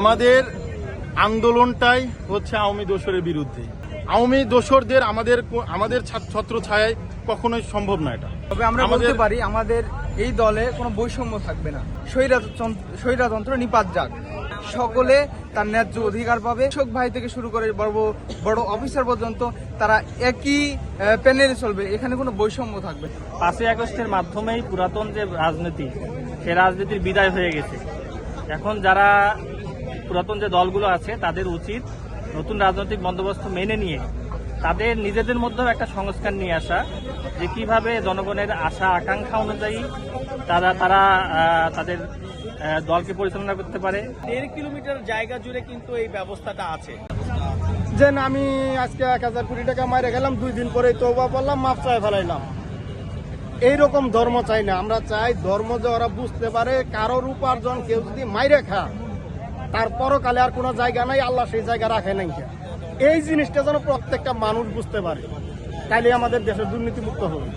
আমাদের আন্দোলনটাই হচ্ছে আওয়ামী দোসরের বিরুদ্ধে। আওয়ামী দোসরদের আমাদের ছত্র ছায়ায় কখনোই সম্ভব না এটা। তবে আমরা বলতে পারি আমাদের এই দলে কোনো বৈষম্য থাকবে না। স্বৈরতন্ত্র নিপাত যাক, সকলে তার ন্যায্য অধিকার পাবে। কৃষক ভাই থেকে শুরু করে বড় অফিসার পর্যন্ত তারা একই প্যানেলে চলবে, এখানে কোনো বৈষম্য থাকবে। 5ই আগস্টের মাধ্যমেই পুরাতন যে রাজনীতি, সে রাজনীতির বিদায় হয়ে গেছে। এখন যারা পুরাতন যে দলগুলো আছে তাদের উচিত নতুন রাজনৈতিক বন্দোবস্ত মেনে নিয়ে তাদের নিজেদের মধ্যেও একটা সংস্কার নিয়ে আসা, যে কিভাবে জনগণের আশা আকাঙ্ক্ষা অনুযায়ী তারা তাদের দলকে পরিচালনা করতে পারে। 1.5 কিলোমিটার জায়গা জুড়ে কিন্তু এই ব্যবস্থাটা আছে। যে আমি আজকে 1000 কোটি টাকা মাইরে গেলাম, 2 দিন পরে তওবা করলাম, মাপ চাই ফেলাইলাম। এইরকম ধর্ম চাই না। আমরা চাই ধর্ম যে ওরা বুঝতে পারে কারোর উপার্জন কেউ যদি মাইরে খা, তার পরকালে আর কোনো জায়গা নাই, আল্লাহ সেই জায়গা রাখে নাই। এই জিনিসটা যেন প্রত্যেকটা মানুষ বুঝতে পারে, তাইলে আমাদের দেশের দুর্নীতিমুক্ত হবে।